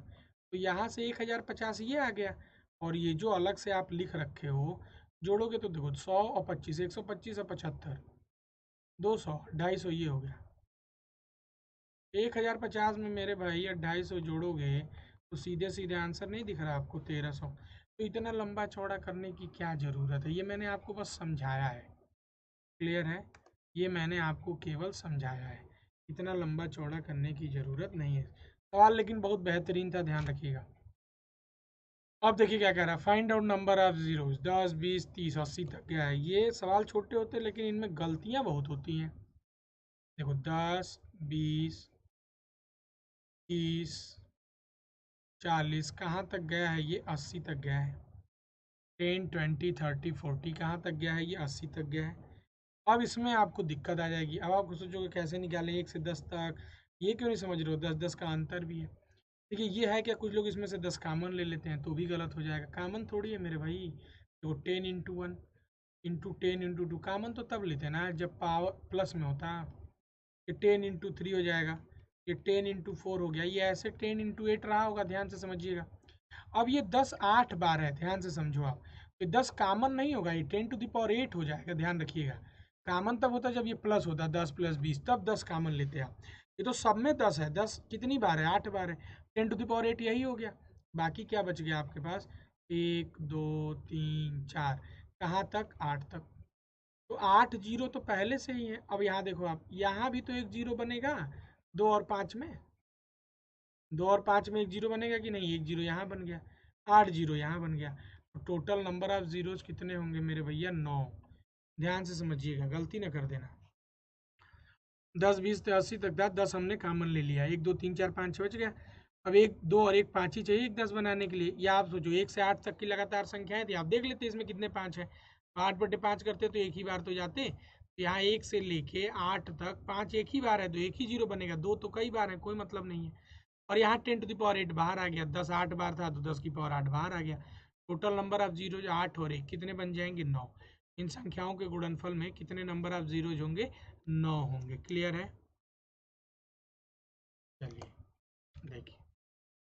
तो यहाँ से 1050 ये आ गया। और ये जो अलग से आप लिख रखे हो जोड़ोगे तो देखो 100 और 25 125 और 75 200 250 ये हो गया। 1050 में मेरे भाई 250 जोड़ोगे तो सीधे सीधे आंसर नहीं दिख रहा आपको, 1300। तो इतना लंबा चौड़ा करने की क्या ज़रूरत है, ये मैंने आपको बस समझाया है, क्लियर है। ये मैंने आपको केवल समझाया है, इतना लंबा चौड़ा करने की ज़रूरत नहीं है। सवाल लेकिन बहुत बेहतरीन था, ध्यान रखिएगा। अब देखिए क्या कह रहा है, find out number of zeros, 10 20 30 80 तक गया है। ये सवाल छोटे होते हैं लेकिन इनमें गलतियां बहुत होती हैं। देखो 10 20 30 40 कहाँ तक गया है, ये 80 तक गया है। 10 20 30 40 कहाँ तक गया है, ये 80 तक गया है। अब इसमें आपको दिक्कत आ जाएगी, अब आपको सोचोगे कैसे निकालें 1 से 10 तक, ये क्यों नहीं समझ रहे हो, 10 10 का अंतर भी है। देखिए ये है क्या, कुछ लोग इसमें से 10 कामन ले लेते हैं तो भी गलत हो जाएगा, कामन थोड़ी है मेरे भाई। देखो 10 इंटू 1 इंटू 10 इंटू 2, कामन तो तब लेते हैं ना जब पावर प्लस में होता है। ये 10 इंटू 3 हो जाएगा, ये 10 इंटू 4 हो गया, ये ऐसे 10 इंटू 8 रहा होगा, ध्यान से समझिएगा। अब ये 10 8 बार है, ध्यान से समझो आप, ये 10 कामन नहीं होगा, ये 10⁸ हो जाएगा, ध्यान रखिएगा। कामन तब होता है जब ये प्लस होता है, 10 + 20, तब 10 कामन लेते हैं आप। ये तो सब में 10 है, 10 कितनी बार है, 8 बार है, 10⁸ यही हो गया। बाकी क्या बच गया आपके पास, 1 2 3 4, कहाँ तक, 8 तक। तो 8 जीरो तो पहले से ही है। अब यहाँ देखो आप, यहाँ भी तो एक जीरो बनेगा 2 और 5 में, 2 और 5 में एक जीरो बनेगा कि नहीं, एक जीरो यहाँ बन गया, 8 जीरो यहाँ बन गया। तो टोटल नंबर ऑफ जीरोज कितने होंगे मेरे भैया, 9। ध्यान से समझिएगा, गलती ना कर देना। 10 20 80 तक था, 10 हमने कॉमन ले लिया, 1 2 3 4 5 6 बच गया। अब 1 2 और 1 5 ही चाहिए एक 10 बनाने के लिए। या आप सोचो 1 से 8 तक की लगातार संख्याएं थी, आप देख लेते इसमें कितने 5 है, 8/5 करते तो एक ही बार तो जाते। तो यहाँ 1 से लेके 8 तक 5 एक ही बार है, तो एक ही जीरो बनेगा, 2 तो कई बार है, कोई मतलब नहीं है। और यहाँ 10⁸ बाहर आ गया, 10 8 बार था तो 10⁸ बाहर आ गया। टोटल नंबर ऑफ जीरो 8 और 1 कितने बन जाएंगे, 9। इन संख्याओं के गुणनफल में कितने नंबर ऑफ जीरोज होंगे, 9 होंगे। क्लियर है। चलिए देखिए,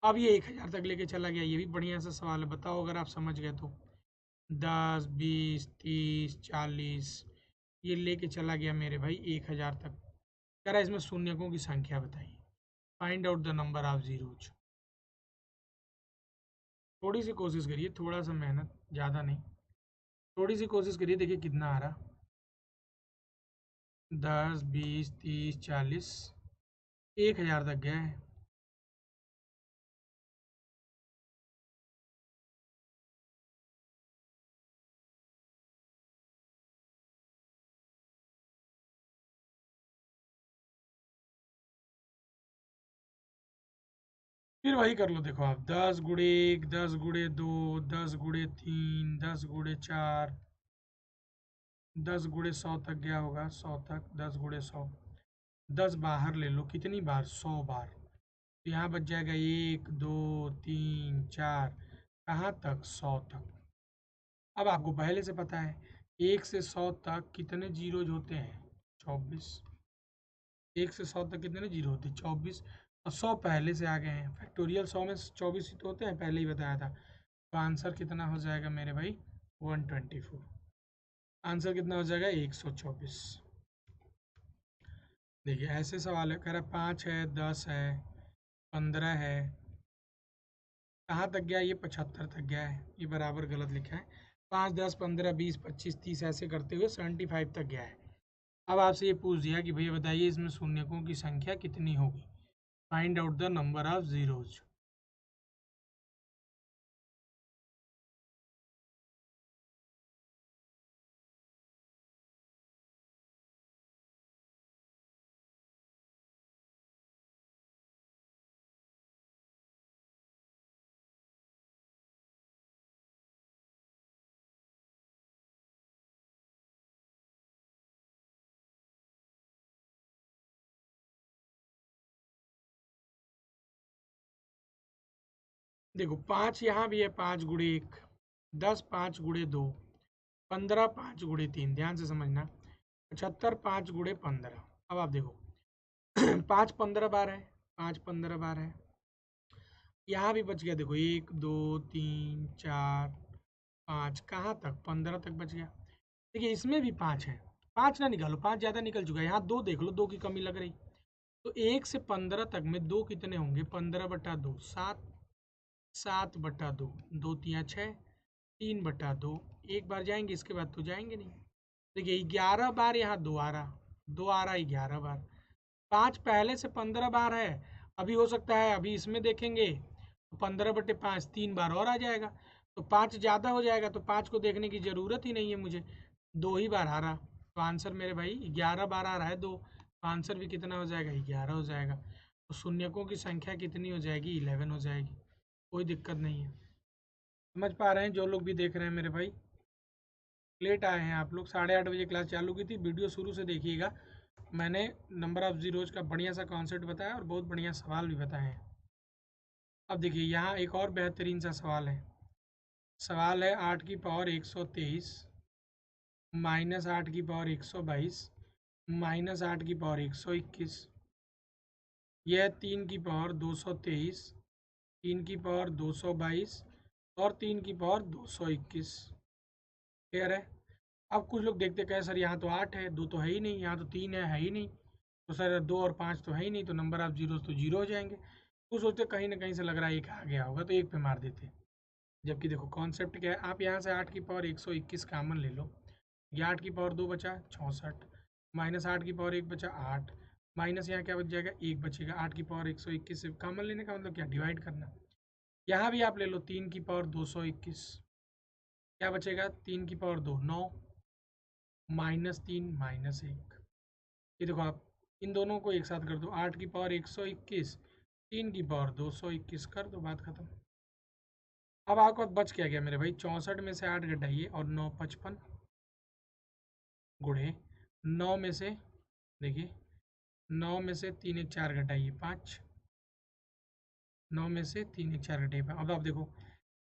अब ये 1000 तक लेके चला गया, ये भी बढ़िया सा सवाल है, बताओ अगर आप समझ गए तो। 10 20 30 40 ये लेके चला गया मेरे भाई 1000 तक। कह रहा है इसमें शून्यकों की संख्या बताइए, find out the number of zeros. थोड़ी सी कोशिश करिए, थोड़ा सा मेहनत, ज़्यादा नहीं, थोड़ी सी कोशिश करिए, देखिए कितना आ रहा। 10 20 30 40 1000 तक गया है। फिर वही कर लो, देखो आप, 10 × 1 10 × 2 10 × 3 10 × 4 10 × 100 तक गया होगा, 100 तक, 10 × 100, 10 बाहर ले लो, कितनी बार, 100 बार। तो यहाँ बच जाएगा 1 2 3 4, कहाँ तक, 100 तक। अब आपको पहले से पता है 1 से 100 तक कितने जीरोज होते हैं, 24। 1 से 100 तक कितने जीरो होते हैं, 24। और 100 पहले से आ गए हैं, फैक्टोरियल 100 में 24 ही तो होते हैं, पहले ही बताया था। तो आंसर कितना हो जाएगा मेरे भाई, 124। आंसर कितना हो जाएगा, 124। देखिए ऐसे सवाल है, कह रहा है 5 है, 10 है, 15 है, कहाँ तक गया, ये 75 तक गया है, ये बराबर गलत लिखा है। 5 10 15 20 25 30 ऐसे करते हुए 75 तक गया है। अब आपसे ये पूछ दिया कि भैया बताइए इसमें शून्यकों की संख्या कितनी होगी, find out the number of zeros. देखो 5 यहाँ भी है, 5 × 1 10, 5 × 2 15, 5 × 3, ध्यान से समझना, 75, 5 × 15। अब आप देखो 5 15 बार है, 5 15 बार है, यहाँ भी बच गया, देखो 1 2 3 4 5, कहाँ तक, 15 तक बच गया। देखिए इसमें भी 5 है, 5 ना निकालो, 5 ज़्यादा निकल चुका है, यहाँ 2 देख लो, 2 की कमी लग रही। तो 1 से 15 तक में 2 कितने होंगे, 15/2 7, 7/2, 2 3 6, 3/2, एक बार जाएंगे, इसके बाद तो जाएंगे नहीं। देखिए 11 बार यहाँ 2 आ रहा, 2 आ रहा 11 बार, 5 पहले से 15 बार है। अभी हो सकता है अभी इसमें देखेंगे तो 15/5 3 बार और आ जाएगा, तो 5 ज़्यादा हो जाएगा, तो 5 को देखने की ज़रूरत ही नहीं है मुझे, 2 ही बार आ रहा। तो आंसर मेरे भाई 11 बार आ रहा है 2, तो आंसर भी कितना हो जाएगा, 11 हो जाएगा। तो शून्यकों की संख्या कितनी हो जाएगी, 11 हो जाएगी, कोई दिक्कत नहीं है। समझ पा रहे हैं जो लोग भी देख रहे हैं मेरे भाई। लेट आए हैं आप लोग, 8:30 बजे क्लास चालू की थी, वीडियो शुरू से देखिएगा, मैंने नंबर ऑफ जीरोज का बढ़िया सा कॉन्सेप्ट बताया और बहुत बढ़िया सवाल भी बताए हैं। अब देखिए यहाँ एक और बेहतरीन सा सवाल है। सवाल है 8⁻123 -8⁻122 -8⁻121, यह 3⁻223, 3⁻222 और 3⁻221। क्लियर है। अब कुछ लोग देखते कहे सर यहाँ तो 8 है, 2 तो है ही नहीं, यहाँ तो 3 है ही नहीं, तो सर 2 और 5 तो है ही नहीं, तो नंबर ऑफ जीरोज तो जीरो हो जाएंगे। तो सोचते कहीं ना कहीं से लग रहा है एक आ गया होगा तो एक पे मार देते। जबकि देखो कॉन्सेप्ट क्या है, आप यहाँ से 8 की पावर 121 कामन ले लो, ये 8 की पावर 2 बचा 64, माइनस 8 की पावर 1 बचा 8, माइनस यहाँ क्या बच जाएगा, एक बचेगा। 8 की पावर 121 से कामन लेने का मतलब क्या, डिवाइड करना। यहाँ भी आप ले लो 3 की पावर 221, क्या बचेगा, 3 की पावर 2 9, -3 -1। ये देखो आप इन दोनों को एक साथ कर दो, 8 की पावर 121, 3 की पावर 221 कर दो, बात खत्म। अब आपके पास बच क्या गया मेरे भाई, 64 में से 8 घटाइए और 9 55 गुणे 9 में से, देखिए 9 में से 3 1 4 घटाइए 5, 9 में से 3 1 4 घटाइए 5। अब आप देखो,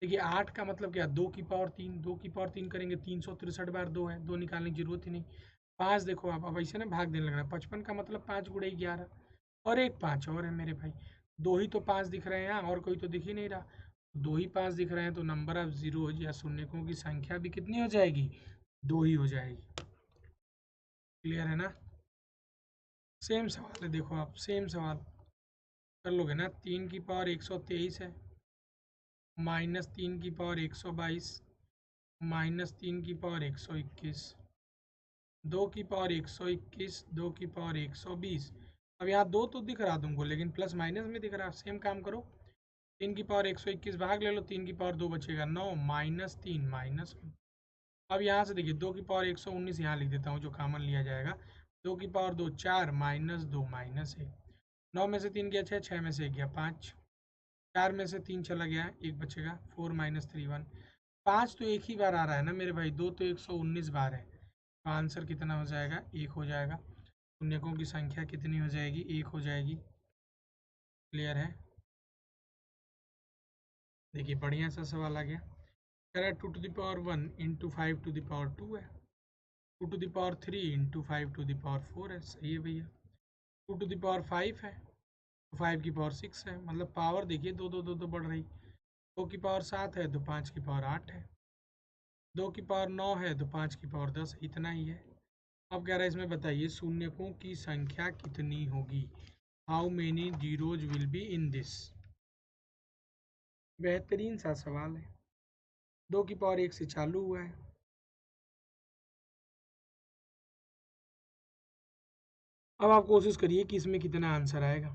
देखिए 8 का मतलब क्या, 2 की पावर 3, 2 की पावर 3 करेंगे 363 बार 2 है, 2 निकालने की जरूरत ही नहीं। 5 देखो आप, अब ऐसे ना भाग देने लग रहा है, 55 का मतलब 5 गुणे 11, और एक 5 और है मेरे भाई। दो ही तो 5 दिख रहे हैं यहाँ, और कोई तो दिख ही नहीं रहा। दो ही 5 दिख रहे हैं तो नंबर ऑफ जीरो या शून्यकों की संख्या भी कितनी हो जाएगी, दो ही हो जाएगी। क्लियर है ना। सेम सवाल है, देखो आप सेम सवाल कर लोगे ना। 3 की पावर 123 है, -3 की पावर 122, -3 की पावर 121, 2 की पावर 121, 2 की पावर 120। अब यहाँ दो तो दिख रहा तुमको, लेकिन प्लस माइनस में दिख रहा। सेम काम करो, 3 की पावर 121 भाग ले लो, 3 की पावर 2 बचेगा 9, -3 -1। अब यहाँ से देखिए 2 की पावर 119 यहाँ लिख देता हूँ जो कॉमन लिया जाएगा। 2 की पावर 2 4, -2 -1। 9 में से 3 गया 6, 6 में से 1 गया 5, 4 में से 3 चला गया, एक बचेगा 4 -3 1। 5 तो एक ही बार आ रहा है ना मेरे भाई, 2 तो 119 बार है, तो आंसर कितना हो जाएगा, एक हो जाएगा। शून्यकों की संख्या कितनी हो जाएगी, एक हो जाएगी। क्लियर है। देखिए बढ़िया सा सवाल आ गया। कह रहा है 2 to the power 1 into 5 to the power 2 है, 2 to the power 3 into 5 to the power 4 है, सही है भैया। 2 to the power 5 है, तो 5 की पावर 6 है, मतलब पावर देखिए दो दो दो दो बढ़ रही। 2 की पावर 7 है तो 5 की पावर 8 है, 2 की पावर 9 है तो 5 की पावर 10, इतना ही है। अब कह रहा है इसमें बताइए शून्यकों की संख्या कितनी होगी, how many zeros will be in this. बेहतरीन सा सवाल है, 2 की पावर 1 से चालू हुआ है। अब आप कोशिश करिए कि इसमें कितना आंसर आएगा।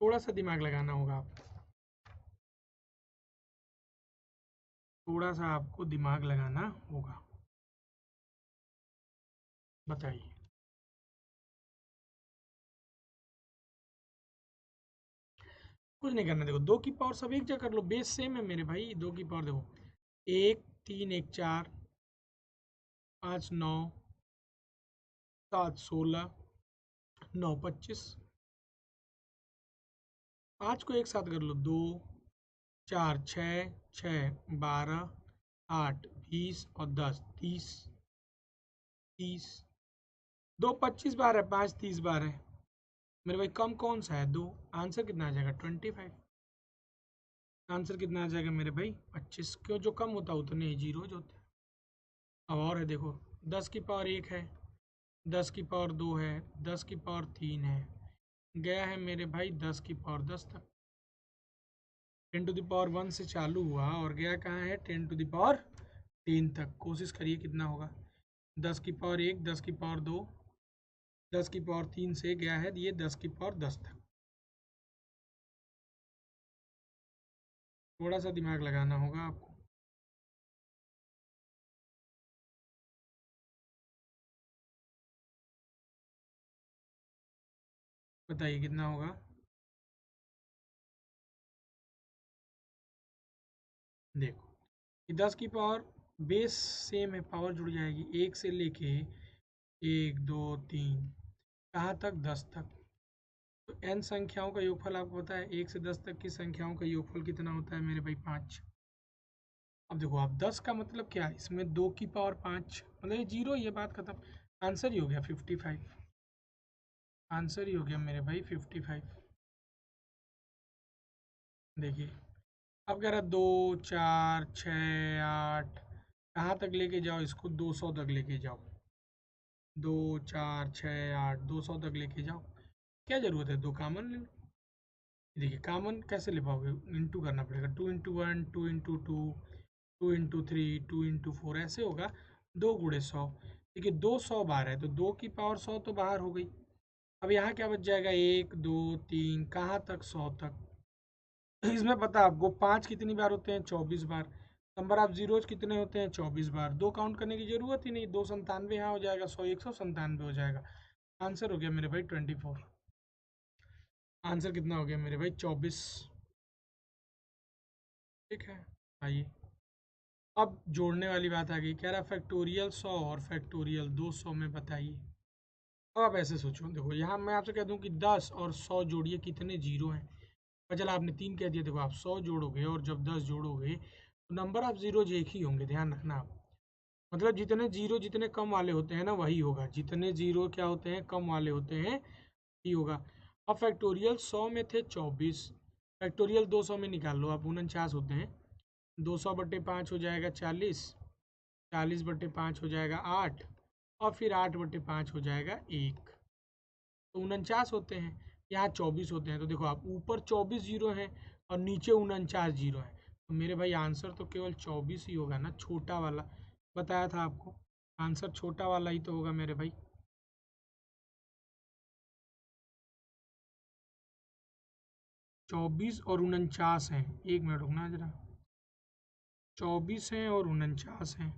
थोड़ा सा दिमाग लगाना होगा आपको, थोड़ा सा आपको दिमाग लगाना होगा। बताइए। कुछ नहीं करना, देखो 2 की पावर सब एक जगह कर लो, बेस सेम है मेरे भाई। 2 की पावर देखो, 1 3 1 4, 5 9, 7 16, 9 25। 5 को एक साथ कर लो, 2 4 6, 6 12, 8 20 और 10 30, 30। 2 25 बार है, 5 30 बार है मेरे भाई। कम कौन सा है, 2। आंसर कितना आ जाएगा, 25। आंसर कितना आ जाएगा मेरे भाई, 25। क्यों, जो कम होता है उतने ही जीरोज होते हैं। अब और है देखो, 10 की पावर 1 है, 10 की पावर 2 है, 10 की पावर 3 है, गया है मेरे भाई 10 की पावर 10 तक। 10 to the power 1 से चालू हुआ और गया कहाँ है, 10 to the power 10 तक। कोशिश करिए कितना होगा, 10 की पावर 1, 10 की पावर 2, 10 की पावर 3 से गया है ये 10 की पावर 10 तक। थोड़ा सा दिमाग लगाना होगा आपको। बताइए कितना होगा। देखो, ये 10 की पावर बेस सेम है, पावर जुड़ जाएगी, एक से लेके 1 2 3 कहाँ तक, 10 तक। तो n संख्याओं का योगफल आपको पता है, 1 से 10 तक की संख्याओं का योगफल कितना होता है मेरे भाई, 5। अब देखो आप 10 का मतलब क्या है, इसमें 2 की पावर 5 मतलब ये जीरो, ये बात खत्म। आंसर ही हो गया 55। आंसर ही हो गया मेरे भाई 55। देखिए अब कह रहा 2 4 6 8, कहाँ तक लेके जाओ इसको, 200 तक लेके जाओ। 2 4 6 8 200 तक लेके जाओ। क्या ज़रूरत है, 2 कॉमन ले लो। देखिए कॉमन कैसे ले पाओगे, इंटू करना पड़ेगा, 2 इंटू 1 2 इंटू 2 2 इंटू 3 2 इंटू 4 ऐसे होगा। 2 गुणे 100। देखिए 200 बार है तो 2 की पावर 100 तो बाहर हो गई। अब यहाँ क्या बच जाएगा, 1 2 3 कहाँ तक, 100 तक। इसमें पता है आपको 5 कितनी बार होते हैं, 24 बार। नंबर ऑफ जीरोज कितने होते हैं, 24 बार। 2 काउंट करने की जरूरत ही नहीं, 297 यहाँ हो जाएगा, 100 197 हो जाएगा। आंसर हो गया मेरे भाई 24। आंसर कितना हो गया मेरे भाई, 24। ठीक है, आइए अब जोड़ने वाली बात आ गई। कह रहा फैक्टोरियल 100 और फैक्टोरियल 200 में बताइए। अब आप ऐसे सोचो, देखो यहाँ मैं आपसे कह दूं कि 10 और 100 जोड़िए, कितने जीरो हैं। और चला आपने 3 कह दिया, देखो आप 100 जोड़ोगे और जब 10 जोड़ोगे तो नंबर ऑफ जीरोज एक ही होंगे, ध्यान रखना आप। मतलब जितने जीरो जितने कम वाले होते हैं ना वही होगा, जितने जीरो क्या होते हैं, कम वाले होते हैं, वही होगा। अब फैक्टोरियल 100 में थे 24, फैक्टोरियल 200 में निकाल लो आप, 49 होते हैं। 200 बटे 5 हो जाएगा 40, 40 बटे 5 हो जाएगा 8, और फिर 8 बटे 5 हो जाएगा 1, तो 49 होते हैं। यहाँ 24 होते हैं, तो देखो आप ऊपर 24 जीरो हैं और नीचे 49 जीरो हैं, तो मेरे भाई आंसर तो केवल 24 ही होगा ना, छोटा वाला। बताया था आपको, आंसर छोटा वाला ही तो होगा मेरे भाई। 24 और 49 हैं, एक मिनट रुकना जरा। 24 हैं और 49 हैं,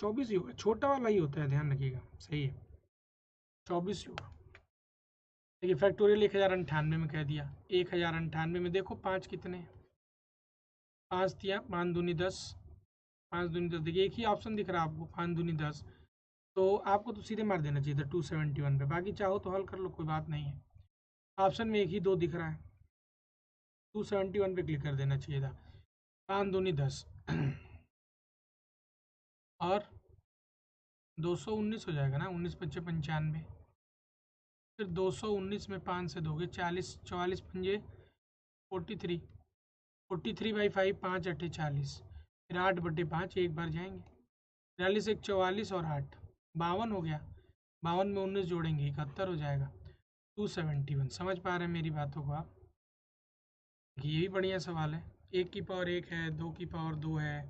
24 ही होगा, छोटा वाला ही होता है, ध्यान रखिएगा। सही है, 24 ही होगा। देखिए फैक्टोरियल 1098 में कह दिया। 1098 में देखो 5 कितने हैं, 5 दिया, 5 दूनी 10, 5 दूनी 10। देखिए एक ही ऑप्शन दिख रहा है आपको, 5 दूनी 10, तो आपको तो सीधे मार देना चाहिए था 271 पे। बाकी चाहो तो हल कर लो, कोई बात नहीं है। ऑप्शन में एक ही 2 दिख रहा है, 271 पे क्लिक कर देना चाहिए था। 5 दूनी 10 और 219 हो जाएगा ना, 19 पच्चे 95। फिर 219 में 5 से दोगे 40, 44 पंजे 43, 43/5, 5 अट्ठे 40, फिर 8 बटे 5 एक बार जाएंगे। 43 एक 44 और 8 52 हो गया। 52 में 19 जोड़ेंगे 71 हो जाएगा। 271। समझ पा रहे हैं मेरी बातों को आप। ये भी बढ़िया सवाल है। 1 की पावर 1 है, 2 की पावर 2 है,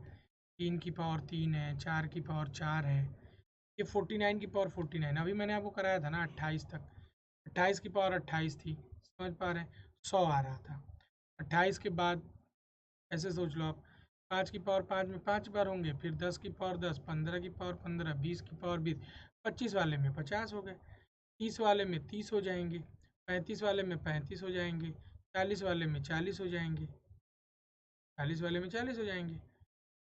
3 की पावर 3 है, 4 की पावर 4 है, ये 49 की पावर 49। अभी मैंने आपको कराया था ना 28 तक, 28 की पावर 28 थी। समझ पा रहे हैं, 100 आ रहा था। 28 के बाद ऐसे सोच लो आप, 5 की पावर 5 में 5 बार होंगे, फिर 10 की पावर 10, 15 की पावर 15, 20 की पावर 20, 25 वाले में 50 हो गए, 30 वाले में 30 हो जाएंगे, 35 वाले में 35 हो जाएंगे, 40 वाले में 40 हो जाएंगे, 40 वाले में 40 हो जाएंगे,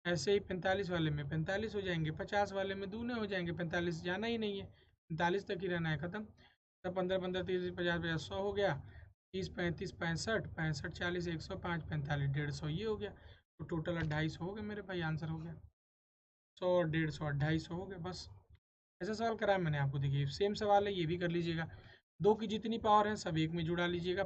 ऐसे ही 45 वाले में 45 हो जाएंगे, 50 वाले में दूने हो जाएंगे, 45 जाना ही नहीं है, 45 तक ही रहना है, ख़त्म। तब 15 15 30 50 50 100 हो गया, 30 35 65 65 40 105 45 150, ये हो गया। तो टोटल 250 हो गए मेरे भाई, आंसर हो गया 100 और 150 250 हो गए बस। ऐसा सवाल कराया मैंने आपको। देखिए सेम सवाल है, ये भी कर लीजिएगा। 2 की जितनी पावर है सब एक में जुड़ा लीजिएगा।